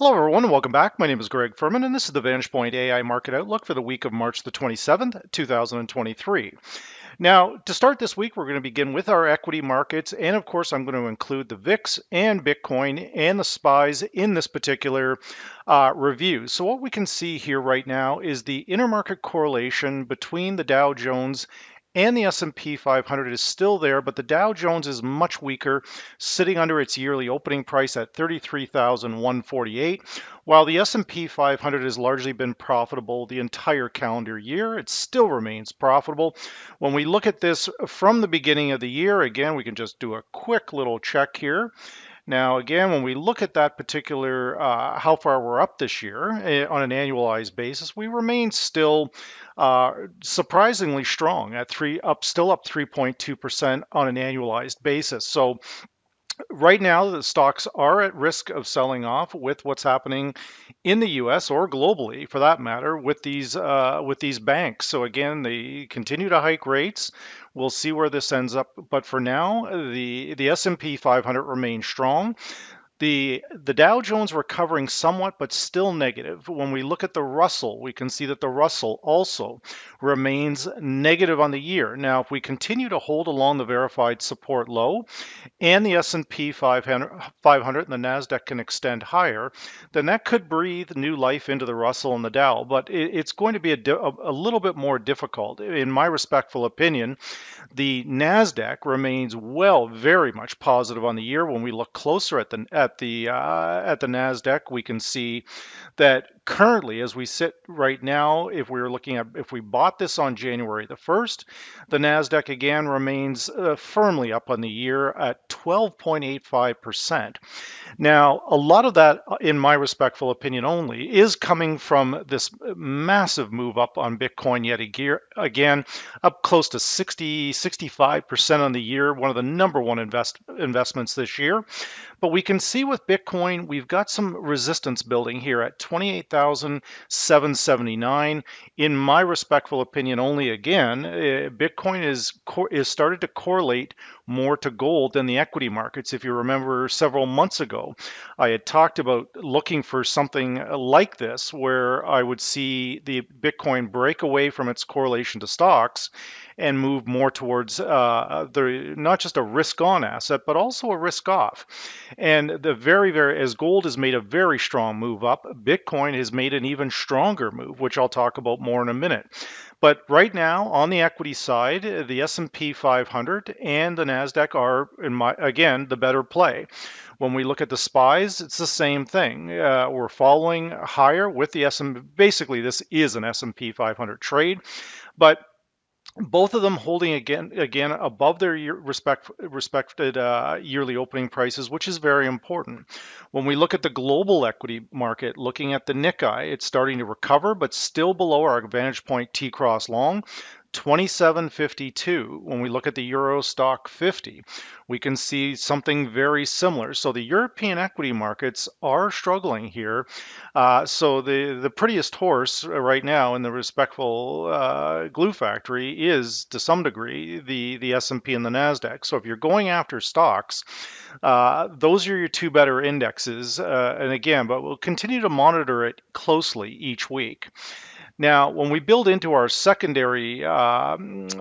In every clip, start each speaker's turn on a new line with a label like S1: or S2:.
S1: Hello, everyone, and welcome back. My name is Greg Furman, and this is the Vantage Point AI Market Outlook for the week of March the 27th, 2023. Now, to start this week, we're going to begin with our equity markets, and of course, I'm going to include the VIX and Bitcoin and the SPYs in this particular review. So what we can see here right now is the intermarket correlation between the Dow Jones and the S&P 500 is still there, but the Dow Jones is much weaker, sitting under its yearly opening price at 33,148, while the S&P 500 has largely been profitable the entire calendar year. It still remains profitable. When we look at this from the beginning of the year, again, we can just do a quick little check here. Now, again, when we look at that particular, how far we're up this year on an annualized basis, we remain still surprisingly strong at still up 3.2% on an annualized basis. So right now, the stocks are at risk of selling off with what's happening in the U.S. or globally, for that matter, with these banks. So again, they continue to hike rates. We'll see where this ends up, but for now, the S&P 500 remains strong. The Dow Jones recovering somewhat, but still negative. When we look at the Russell, we can see that the Russell also remains negative on the year. Now, if we continue to hold along the verified support low, and the S&P 500 and the Nasdaq can extend higher, then that could breathe new life into the Russell and the Dow. But it's going to be a little bit more difficult, in my respectful opinion. The Nasdaq remains very much positive on the year. When we look closer at the Nasdaq, we can see that currently, as we sit right now, if we bought this on January the 1st, the Nasdaq again remains firmly up on the year at 12.85%. Now, a lot of that, in my respectful opinion only, is coming from this massive move up on Bitcoin yet again, up close to 65% on the year, one of the number one investments this year. But we can see with Bitcoin, we've got some resistance building here at 28,779. In my respectful opinion only, again, Bitcoin is started to correlate more to gold than the equity markets. If you remember several months ago, I had talked about looking for something like this, where I would see the Bitcoin break away from its correlation to stocks and move more towards not just a risk-on asset, but also a risk-off. And as gold has made a very strong move up, Bitcoin has made an even stronger move, which I'll talk about more in a minute. But right now, on the equity side, the S&P 500 and the Nasdaq are, again, the better play. When we look at the SPYs, it's the same thing. We're following higher with the S&P. Basically, this is an S&P 500 trade, but both of them holding again above their respected yearly opening prices, which is very important. When we look at the global equity market, looking at the Nikkei, it's starting to recover, but still below our Vantage Point T-cross long, 2752. When we look at the Euro Stock 50, we can see something very similar. So the European equity markets are struggling here. So the prettiest horse right now in the respectful glue factory is, to some degree, the S&P and the Nasdaq. So if you're going after stocks, those are your two better indexes. And again, but we'll continue to monitor it closely each week. Now, when we build into our secondary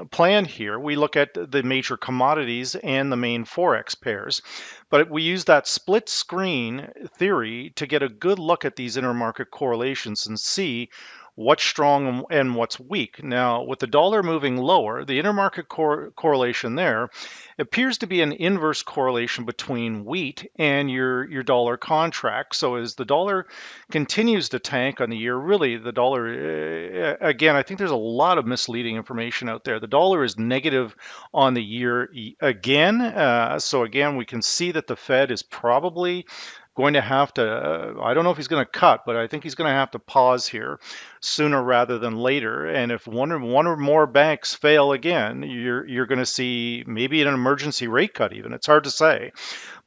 S1: plan here, we look at the major commodities and the main Forex pairs. But we use that split screen theory to get a good look at these intermarket correlations and see what's strong and what's weak. Now, with the dollar moving lower, the intermarket correlation there appears to be an inverse correlation between wheat and your dollar contract. So as the dollar continues to tank on the year, really the dollar, again, I think there's a lot of misleading information out there. The dollar is negative on the year again. So again, we can see that the Fed is probably going to have to, I don't know if he's going to cut, but I think he's going to have to pause here sooner rather than later. And if one or more banks fail again, you're going to see maybe an emergency rate cut even. It's hard to say.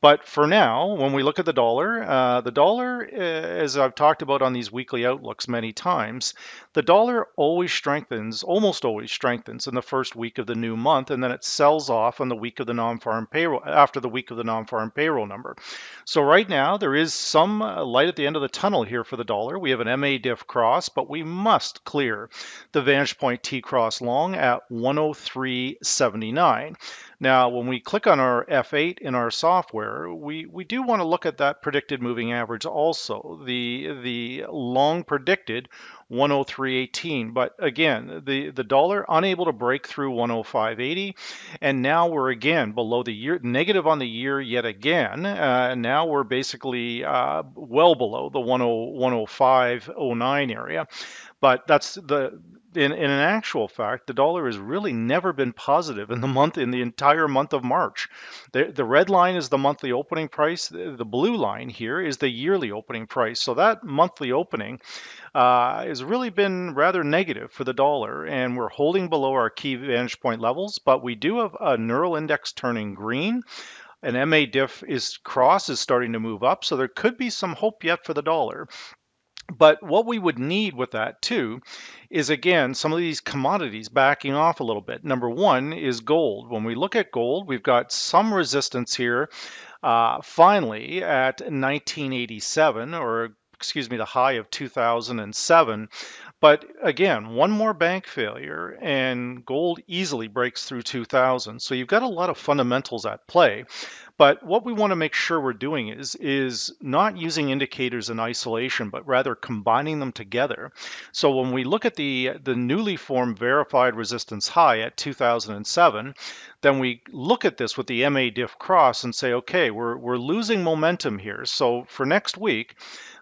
S1: But for now, when we look at the dollar, as I've talked about on these weekly outlooks many times, the dollar always strengthens, almost always strengthens in the first week of the new month, and then it sells off on the week of the non-farm payroll, after the week of the non-farm payroll number. So right now, there is some light at the end of the tunnel here for the dollar. We have an MA diff cross, but we must clear the Vantage Point T cross long at 103.79. Now, when we click on our F8 in our software, we do want to look at that predicted moving average also, the long predicted 103.18. But again, the dollar unable to break through 105.80, and now we're again below the year, negative on the year yet again. Now we're basically well below the 105.09 area. But that's in an actual fact, the dollar has really never been positive in the entire month of March. The red line is the monthly opening price. The blue line here is the yearly opening price. So that monthly opening has really been rather negative for the dollar, and we're holding below our key vantage point levels. But we do have a neural index turning green. An MA diff is starting to move up, so there could be some hope yet for the dollar. But what we would need with that too is, again, some of these commodities backing off a little bit. Number one is gold. When we look at gold, we've got some resistance here finally at 1987, or excuse me, the high of 2007. But again, one more bank failure and gold easily breaks through 2000. So you've got a lot of fundamentals at play. But what we want to make sure we're doing is not using indicators in isolation, but rather combining them together. So when we look at the newly formed verified resistance high at 2007, then we look at this with the MA diff cross and say, okay, we're losing momentum here. So for next week,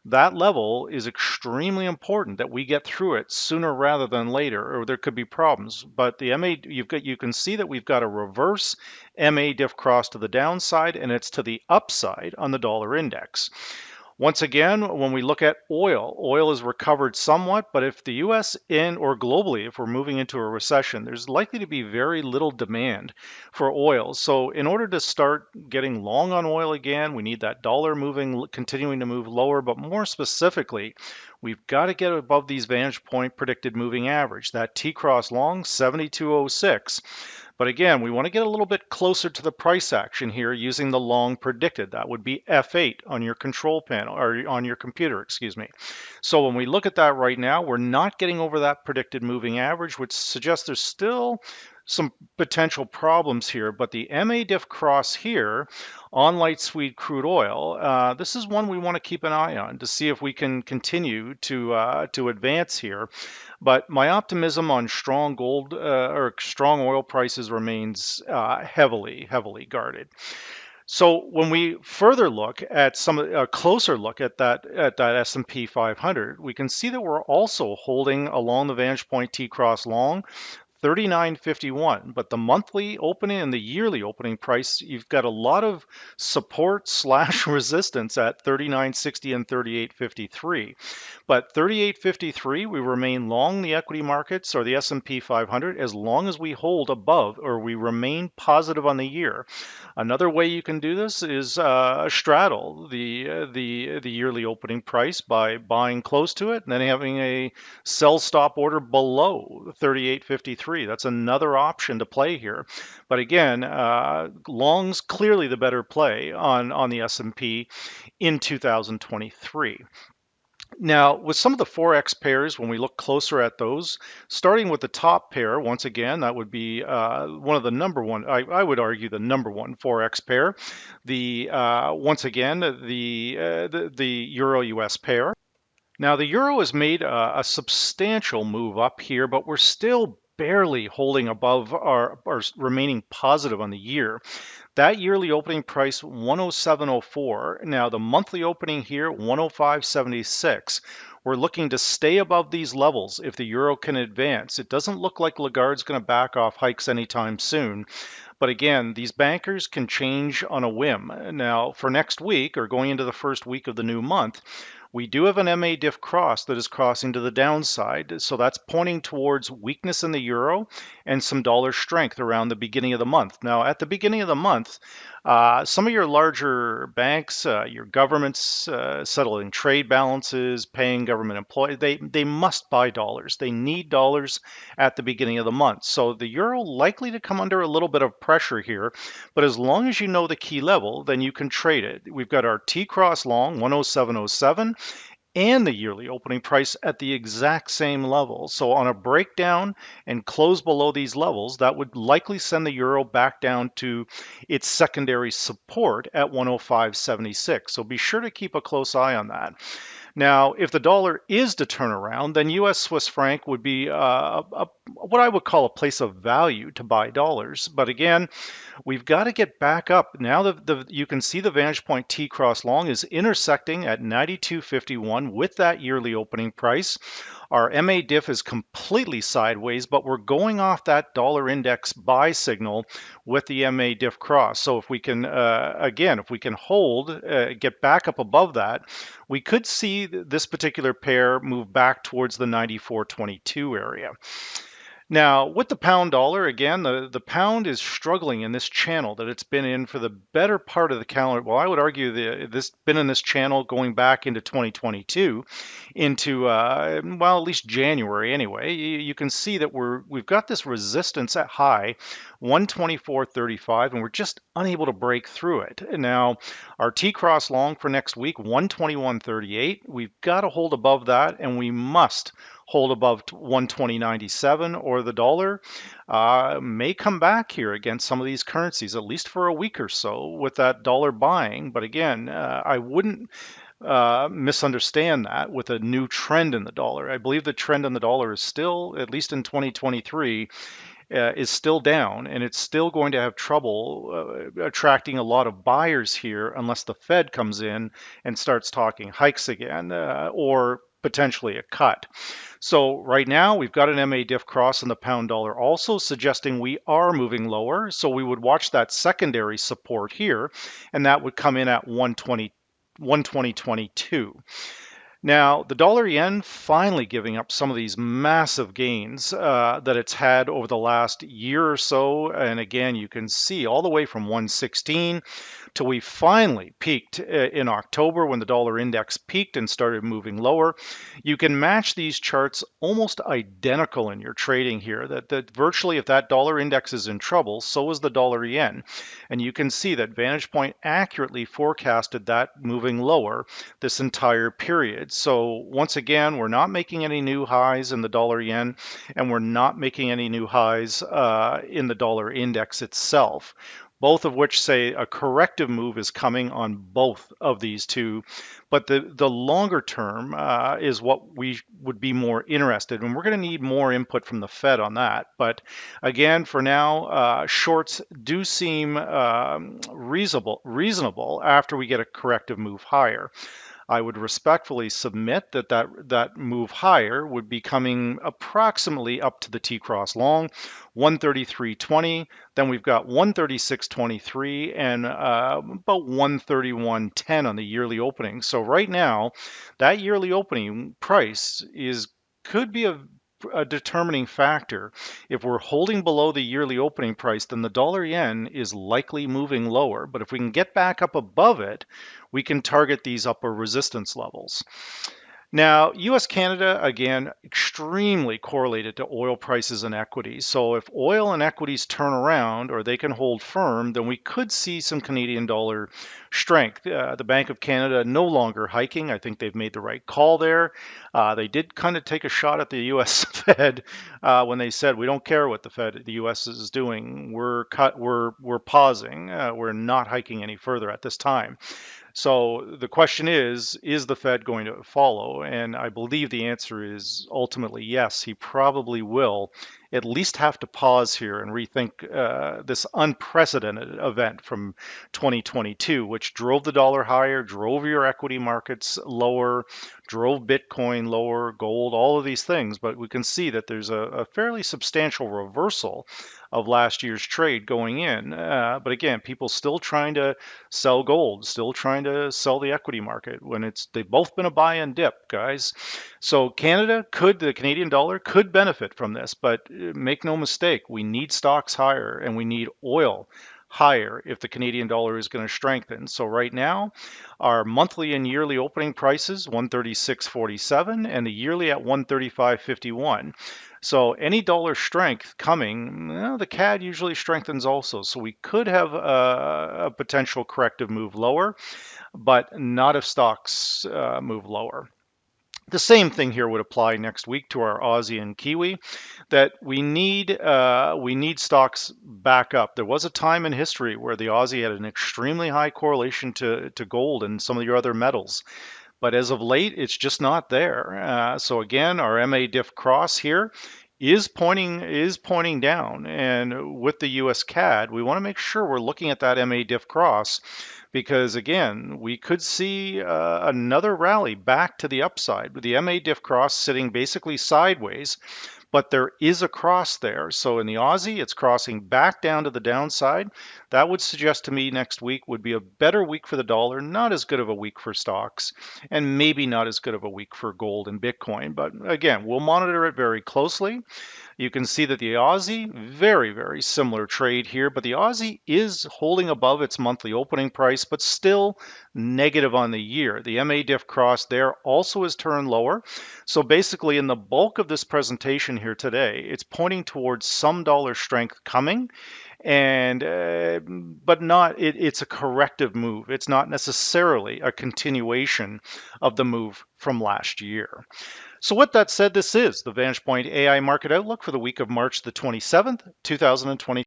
S1: that level is extremely important that we get through it sooner rather than later, or there could be problems. But the MA, you can see that we've got a reverse MA diff cross to the downside, and it's to the upside on the dollar index. Once again, when we look at oil, oil has recovered somewhat, but if the US or globally, if we're moving into a recession, there's likely to be very little demand for oil. So in order to start getting long on oil again, we need that dollar continuing to move lower, but more specifically, we've got to get above these Vantage Point predicted moving average, that T cross long 7206. But again, we want to get a little bit closer to the price action here using the long predicted. That would be F8 on your control panel, or on your computer, excuse me. So when we look at that right now, we're not getting over that predicted moving average, which suggests there's still some potential problems here. But the MA diff cross here on light sweet crude oil, this is one we want to keep an eye on to see if we can continue to advance here. But my optimism on strong gold or strong oil prices remains heavily guarded. So when we further look at a closer look at that S&P 500, we can see that we're also holding along the Vantage Point T cross long 39.51, but the monthly opening and the yearly opening price, you've got a lot of support slash resistance at 39.60 and 38.53. But 38.53, we remain long the equity markets or the S&P 500 as long as we hold above or we remain positive on the year. Another way you can do this is straddle the yearly opening price by buying close to it and then having a sell stop order below 38.53. That's another option to play here. But again, long's clearly the better play on the S&P in 2023. Now, with some of the Forex pairs, when we look closer at those, starting with the top pair, once again, that would be one of the number one, I would argue the number one Forex pair. Once again, the Euro-US pair. Now, the euro has made a substantial move up here, but we're still barely holding above our remaining positive on the year. That yearly opening price 107.04. Now the monthly opening here 105.76. We're looking to stay above these levels if the euro can advance. It doesn't look like Lagarde's going to back off hikes anytime soon. But again, these bankers can change on a whim. Now for next week or going into the first week of the new month, We do have an MA diff cross that is crossing to the downside. So that's pointing towards weakness in the euro and some dollar strength around the beginning of the month. Now, at the beginning of the month, some of your larger banks, your governments settling trade balances, paying government employees, they must buy dollars. They need dollars at the beginning of the month. So the euro likely to come under a little bit of pressure here, but as long as you know the key level, then you can trade it. We've got our T cross long 107.07 and the yearly opening price at the exact same level. So on a breakdown and close below these levels, that would likely send the euro back down to its secondary support at 105.76. So be sure to keep a close eye on that. Now, if the dollar is to turn around, then US Swiss franc would be what I would call a place of value to buy dollars. But again, we've got to get back up. Now you can see the Vantage Point T cross long is intersecting at 92.51 with that yearly opening price. Our MA diff is completely sideways, but we're going off that dollar index buy signal with the MA diff cross. So if we can, again, if we can hold, get back up above that, we could see this particular pair move back towards the 94.22 area. Now, with the pound dollar, again, the pound is struggling in this channel that it's been in for the better part of the calendar. Well, I would argue this been in this channel going back into 2022, into well, at least January anyway. You can see that we've got this resistance at high 124.35, and we're just unable to break through it. Now, our T cross long for next week 121.38. We've got to hold above that, and we must hold above 120.97, or the dollar may come back here against some of these currencies, at least for a week or so, with that dollar buying. But again, I wouldn't misunderstand that with a new trend in the dollar. I believe the trend in the dollar is still, at least in 2023, is still down, and it's still going to have trouble attracting a lot of buyers here unless the Fed comes in and starts talking hikes again, or potentially a cut. So right now we've got an MA diff cross in the pound dollar also suggesting we are moving lower. So we would watch that secondary support here, and that would come in at 120.22. Now, the dollar yen finally giving up some of these massive gains that it's had over the last year or so. And again, you can see all the way from 116 till we finally peaked in October when the dollar index peaked and started moving lower. You can match these charts almost identical in your trading here, that virtually if that dollar index is in trouble, so is the dollar yen. And you can see that Vantage Point accurately forecasted that moving lower this entire period. So once again, we're not making any new highs in the dollar yen, and we're not making any new highs in the dollar index itself, both of which say a corrective move is coming on both of these two. But the longer term is what we would be more interested in. And we're going to need more input from the Fed on that. But again, for now, shorts do seem reasonable after we get a corrective move higher. I would respectfully submit that move higher would be coming approximately up to the T cross long, 133.20. Then we've got 136.23 and about 131.10 on the yearly opening. So right now, that yearly opening price could be a determining factor. If we're holding below the yearly opening price, then the dollar yen is likely moving lower. But if we can get back up above it, we can target these upper resistance levels. Now, US Canada, again, extremely correlated to oil prices and equities. So if oil and equities turn around or they can hold firm, then we could see some Canadian dollar strength. The Bank of Canada no longer hiking. I think they've made the right call there. They did kind of take a shot at the US Fed when they said, we don't care what the US is doing. We're pausing. We're not hiking any further at this time. So the question is the Fed going to follow? And I believe the answer is ultimately yes. He probably will at least have to pause here and rethink this unprecedented event from 2022, which drove the dollar higher, drove your equity markets lower, drove Bitcoin lower, gold, all of these things. But we can see that there's a fairly substantial reversal of last year's trade going in. But again, people still trying to sell gold, still trying to sell the equity market when they've both been a buy and dip, guys. So the Canadian dollar could benefit from this, but make no mistake, we need stocks higher and we need oil higher if the Canadian dollar is going to strengthen. So right now, our monthly and yearly opening prices 136.47 and the yearly at 135.51. So any dollar strength coming, well, the CAD usually strengthens also. So we could have a potential corrective move lower, but not if stocks move lower. The same thing here would apply next week to our Aussie and Kiwi, that we need stocks back up. There was a time in history where the Aussie had an extremely high correlation to gold and some of your other metals. But as of late, it's just not there. So again, our MA diff cross here is pointing down, and with the US CAD, we want to make sure we're looking at that MA diff cross because again, we could see another rally back to the upside with the MA diff cross sitting basically sideways, but there is a cross there. So in the Aussie, it's crossing back down to the downside. That would suggest to me next week would be a better week for the dollar, not as good of a week for stocks, and maybe not as good of a week for gold and Bitcoin. But again, we'll monitor it very closely. You can see that the Aussie, very, very similar trade here, but the Aussie is holding above its monthly opening price, but still negative on the year. The MA diff cross there also has turned lower. So basically in the bulk of this presentation here today, it's pointing towards some dollar strength coming and but it's a corrective move. It's not necessarily a continuation of the move from last year. So with that said, this is the Vantage Point AI Market Outlook for the week of March the 27th, 2020.